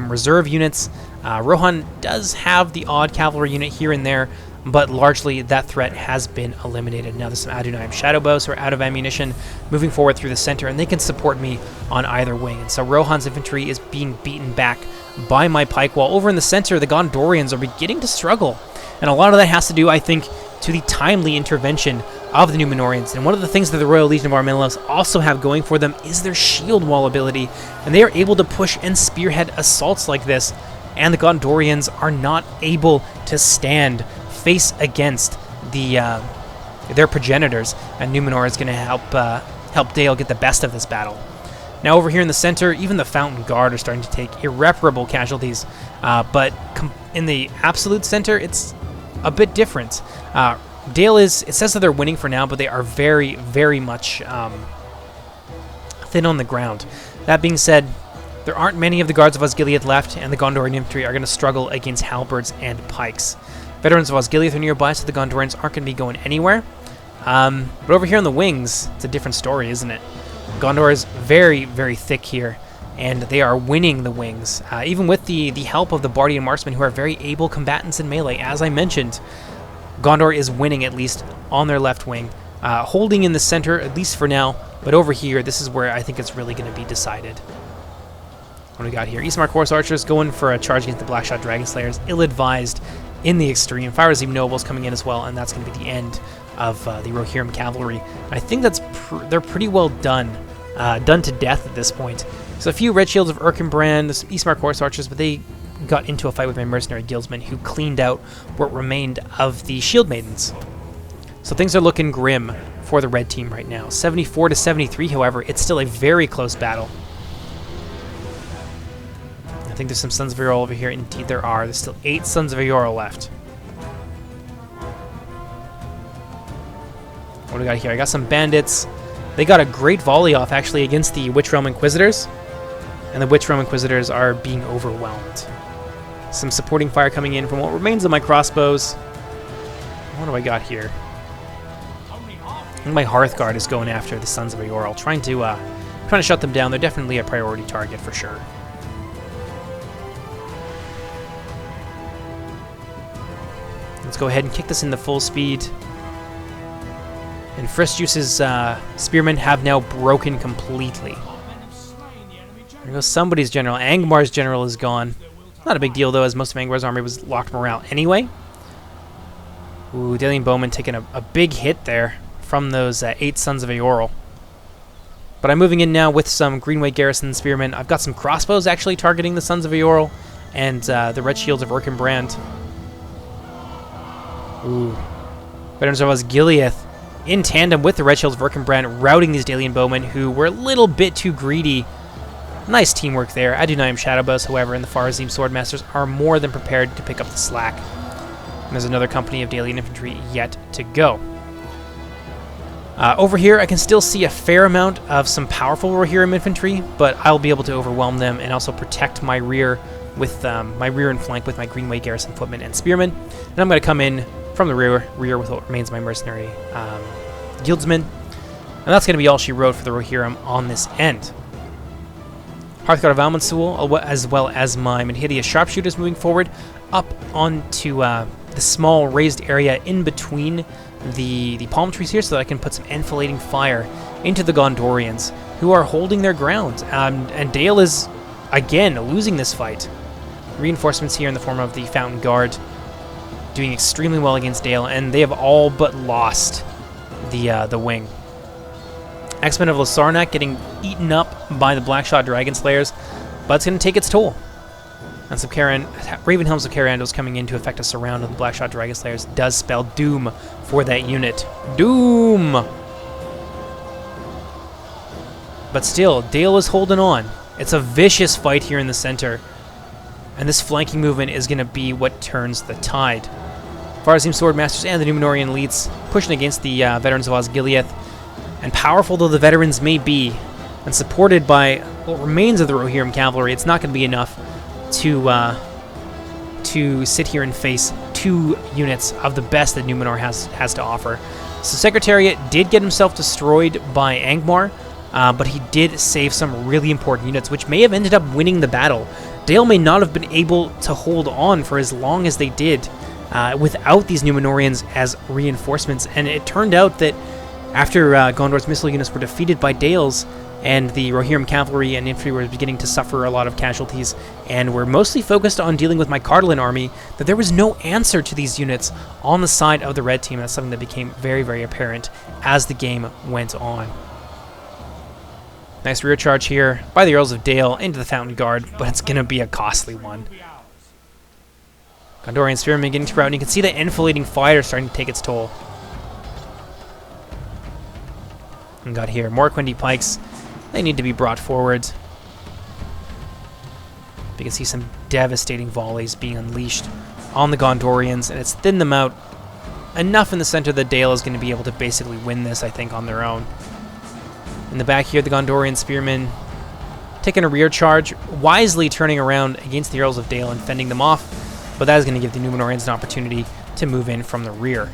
reserve units. Rohan does have the odd cavalry unit here and there, but largely that threat has been eliminated. Now there's some Adunayim Shadowbows who are out of ammunition moving forward through the center, and they can support me on either wing. And so Rohan's infantry is being beaten back by my pike, while over in the center the Gondorians are beginning to struggle. And a lot of that has to do, I think, to the timely intervention of the Númenóreans. And one of the things that the Royal Legion of Armellos also have going for them is their shield wall ability, and they are able to push and spearhead assaults like this, and the Gondorians are not able to stand face against their progenitors, and Númenor is going to help Dale get the best of this battle. Now over here in the center, even the Fountain Guard are starting to take irreparable casualties, but in the absolute center, it's a bit different. Dale it says that they're winning for now, but they are very, very much thin on the ground. That being said, there aren't many of the Guards of Osgiliath left, and the Gondorian infantry are going to struggle against halberds and pikes. Veterans of Osgiliath are nearby, so the Gondorians aren't going to be going anywhere. But over here on the wings, it's a different story, isn't it? Gondor is very, very thick here, and they are winning the wings, even with the help of the Bardian marksmen, who are very able combatants in melee. As I mentioned, Gondor is winning, at least on their left wing, holding in the center, at least for now, but over here, this is where I think it's really going to be decided. What do we got here? Eastmark Horse Archers going for a charge against the Blackshot Dragon Slayers, ill-advised in the extreme. Firezeem Nobles coming in as well, and that's going to be the end of the Rohirrim Cavalry. I think they're pretty well done to death at this point. So a few Red Shields of Erkenbrand, Eastmark Horse Archers, but they got into a fight with my mercenary guildsmen, who cleaned out what remained of the Shield Maidens. So things are looking grim for the red team right now. 74 to 73, however, it's still a very close battle. I think there's some Sons of Eorl over here. Indeed there are. There's still 8 Sons of Eorl left. What do we got here? I got some bandits. They got a great volley off, actually, against the Witch Realm Inquisitors. And the Witch Realm Inquisitors are being overwhelmed. Some supporting fire coming in from what remains of my crossbows. What do I got here? I think my Hearthguard is going after the Sons of Eorl, trying to shut them down. They're definitely a priority target for sure. Let's go ahead and kick this into full speed. And Fristjuice's spearmen have now broken completely. There goes somebody's general. Angmar's general is gone. Not a big deal, though, as most of Angmar's army was locked morale anyway. Ooh, Dalian Bowman taking a big hit there from those 8 Sons of Eorl. But I'm moving in now with some Greenway Garrison spearmen. I've got some crossbows actually targeting the Sons of Eorl and the Red Shields of Erkenbrand. Ooh. Veterans of Osgiliath in tandem with the Red Shields of Erkenbrand, routing these Dalian Bowmen, who were a little bit too greedy. Nice teamwork there. Adunayim Shadowbows, however, and the Farazim Swordmasters are more than prepared to pick up the slack. And there's another company of Dalian infantry yet to go. Over here, I can still see a fair amount of some powerful Rohirrim infantry, but I'll be able to overwhelm them and also protect my rear with my rear and flank with my Greenway Garrison footmen and spearmen. And I'm going to come in from the rear with what remains of my mercenary guildsmen. And that's going to be all she wrote for the Rohirrim on this end. Hearthguard of Almansul, as well as my Menhidia sharpshooters moving forward up onto the small raised area in between the palm trees here, so that I can put some enfilading fire into the Gondorians, who are holding their ground. And Dale is, again, losing this fight. Reinforcements here in the form of the Fountain Guard doing extremely well against Dale, and they have all but lost the wing. X-Men of Lasarnak getting eaten up by the Blackshot Dragon Slayers, but it's going to take its toll. And some Raven Helms of Carandos coming in to effect a surround of the Blackshot Dragon Slayers does spell doom for that unit. Doom! But still, Dale is holding on. It's a vicious fight here in the center, and this flanking movement is going to be what turns the tide. Farazim Swordmasters and the Númenórean elites pushing against the veterans of Osgiliath. And powerful though the veterans may be, and supported by what remains of the Rohirrim cavalry, it's not going to be enough to sit here and face 2 units of the best that Númenor has to offer. So Secretariat did get himself destroyed by Angmar, but he did save some really important units, which may have ended up winning the battle. Dale may not have been able to hold on for as long as they did without these Númenóreans as reinforcements, and it turned out that after Gondor's missile units were defeated by Dale's, and the Rohirrim cavalry and infantry were beginning to suffer a lot of casualties, and were mostly focused on dealing with my Cardolan army, that there was no answer to these units on the side of the red team. That's something that became very, very apparent as the game went on. Nice rear charge here by the Earls of Dale into the Fountain Guard, but it's going to be a costly one. Gondorian spearmen getting to rout, and you can see the enfilading fire starting to take its toll. And got here more Quindy pikes. They need to be brought forward. You can see some devastating volleys being unleashed on the Gondorians, and it's thinned them out enough in the center that Dale is going to be able to basically win this, I think, on their own. In the back here, the Gondorian spearmen taking a rear charge, wisely turning around against the Earls of Dale and fending them off, but that is going to give the Númenóreans an opportunity to move in from the rear.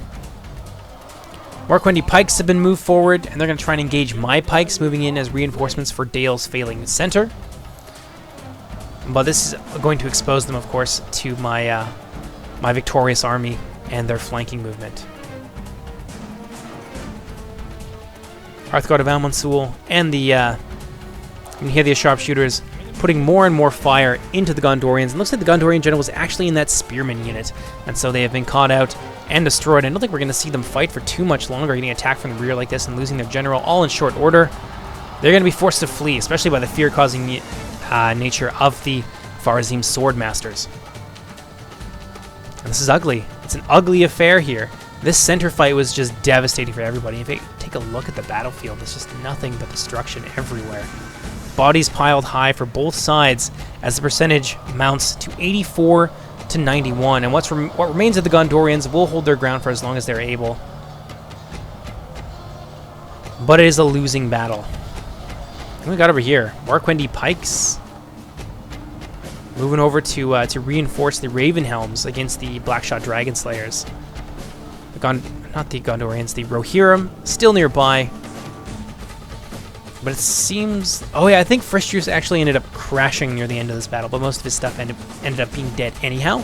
Morquendi pikes have been moved forward, and they're going to try and engage my pikes, moving in as reinforcements for Dale's failing center. But this is going to expose them, of course, to my my victorious army and their flanking movement. Hearthguard of Almansul and the you can hear the sharpshooters putting more and more fire into the Gondorians. It looks like the Gondorian general was actually in that spearman unit, and so they have been caught out and destroyed. I don't think we're going to see them fight for too much longer, getting attacked from the rear like this and losing their general all in short order. They're going to be forced to flee, especially by the fear-causing nature of the Farazim Swordmasters. And this is ugly. It's an ugly affair here. This center fight was just devastating for everybody. If you take a look at the battlefield, there's just nothing but destruction everywhere. Bodies piled high for both sides as the percentage mounts to 84 to 91. And what remains of the Gondorians will hold their ground for as long as they're able. But it is a losing battle. What we got over here? Morquendi pikes. Moving over to reinforce the Ravenhelms against the Blackshot Dragon Slayers. Not the Gondorians, the Rohirrim, still nearby. But it seems... Oh yeah, I think Fristrus actually ended up crashing near the end of this battle, but most of his stuff ended up being dead anyhow.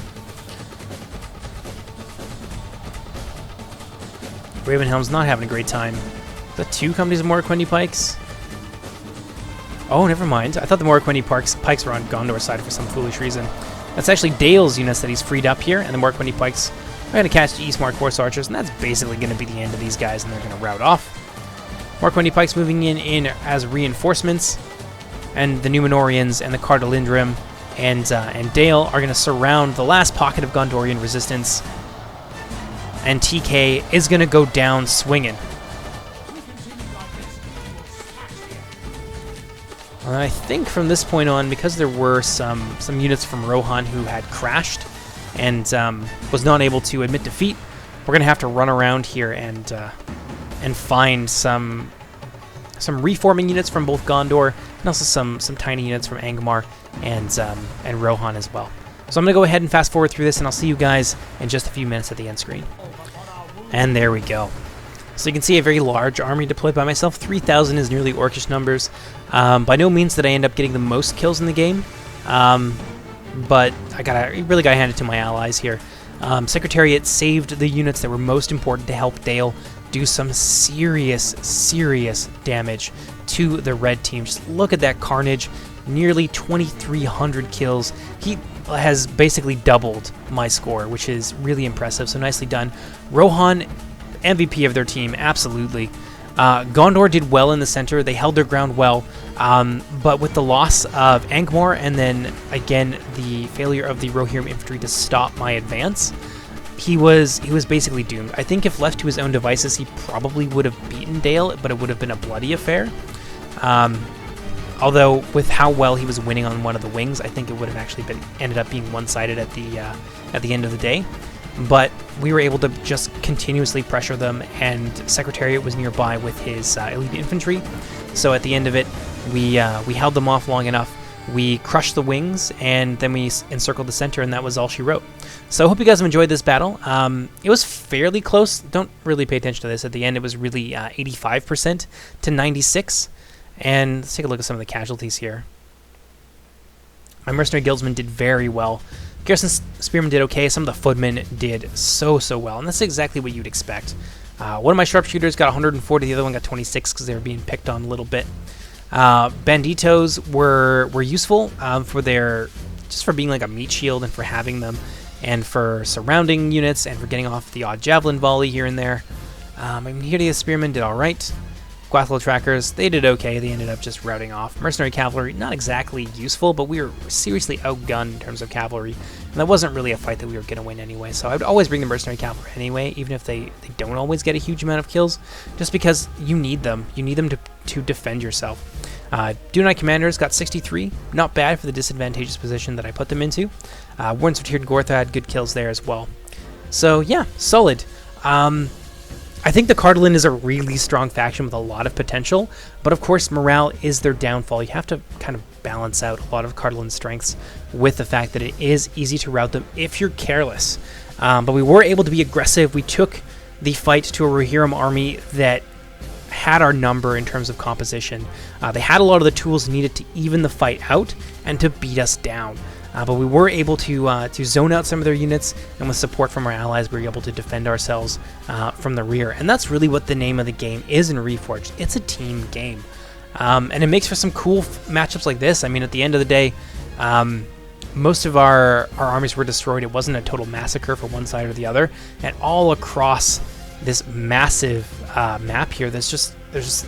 Ravenhelm's not having a great time. Is that two companies of Morquendi pikes? Oh, never mind. I thought the Morquendi pikes were on Gondor's side for some foolish reason. That's actually Dale's units that he's freed up here, and the Morquendi pikes are going to catch the Eastmark Horse Archers, and that's basically going to be the end of these guys, and they're going to rout off. Morquendi pikes moving in as reinforcements, and the Númenóreans and the Cardalindrim and Dale are going to surround the last pocket of Gondorian resistance, and TK is going to go down swinging. I think from this point on, because there were some units from Rohan who had crashed and was not able to admit defeat, we're going to have to run around here and find some reforming units from both Gondor and also some tiny units from Angmar and Rohan as well. So I'm going to go ahead and fast forward through this, and I'll see you guys in just a few minutes at the end screen. And there we go. So you can see a very large army deployed by myself. 3,000 is nearly orcish numbers. By no means did I end up getting the most kills in the game, but I really got to hand it to my allies here. Secretariat saved the units that were most important to help Dale do some serious damage to the red team. Just look at that carnage. Nearly 2,300 kills. He has basically doubled my score, which is really impressive, so nicely done. Rohan, MVP of their team, absolutely. Gondor did well in the center. They held their ground well, but with the loss of Angmar and then, again, the failure of the Rohirrim infantry to stop my advance, he was basically doomed. I think if left to his own devices, he probably would have beaten Dale, but it would have been a bloody affair. Although, with how well he was winning on one of the wings, I think it would have actually ended up being one-sided at the end of the day. But we were able to just continuously pressure them, and Secretariat was nearby with his elite infantry. So at the end of it, we held them off long enough. We crushed the wings, and then we encircled the center, and that was all she wrote. So I hope you guys have enjoyed this battle. It was fairly close. Don't really pay attention to this. At the end, it was really 85% to 96%. And let's take a look at some of the casualties here. My mercenary guildsmen did very well. Garrison spearmen did okay. Some of the footmen did so well, and that's exactly what you'd expect. One of my sharpshooters got 140, the other one got 26 because they were being picked on a little bit. Banditos were useful for being like a meat shield and for having them, and for surrounding units and for getting off the odd javelin volley here and there. Here the spearmen did all right. Guathlo trackers, they did okay. They ended up just routing off. Mercenary cavalry, not exactly useful, but we were seriously outgunned in terms of cavalry. And that wasn't really a fight that we were going to win anyway, so I would always bring the mercenary cavalry anyway, even if they don't always get a huge amount of kills, just because you need them. You need them to defend yourself. Dunai commanders got 63, not bad for the disadvantageous position that I put them into. Warren Sortiered Gortha had good kills there as well. So yeah, solid. I think the Cardalin is a really strong faction with a lot of potential, but of course morale is their downfall. You have to kind of balance out a lot of Cardalin's strengths with the fact that it is easy to rout them if you're careless. But we were able to be aggressive. We took the fight to a Rohirrim army that had our number in terms of composition. They had a lot of the tools needed to even the fight out and to beat us down. But we were able to zone out some of their units, and with support from our allies, we were able to defend ourselves from the rear. And that's really what the name of the game is in Reforged. It's a team game. And it makes for some cool matchups like this. I mean, at the end of the day, most of our armies were destroyed. It wasn't a total massacre for one side or the other. And all across this massive map here, there's just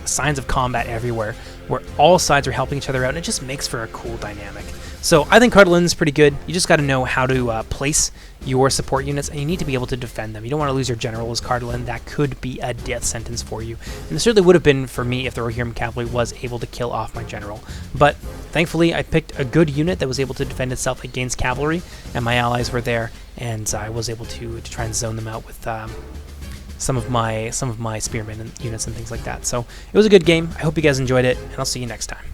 signs of combat everywhere, where all sides are helping each other out, and it just makes for a cool dynamic. So I think Cardalin is pretty good. You just got to know how to place your support units, and you need to be able to defend them. You don't want to lose your general as Cardalin. That could be a death sentence for you. And it certainly would have been for me if the Rohirrim cavalry was able to kill off my general. But thankfully, I picked a good unit that was able to defend itself against cavalry, and my allies were there, and I was able to try and zone them out with some of my spearmen and units and things like that. So it was a good game. I hope you guys enjoyed it, and I'll see you next time.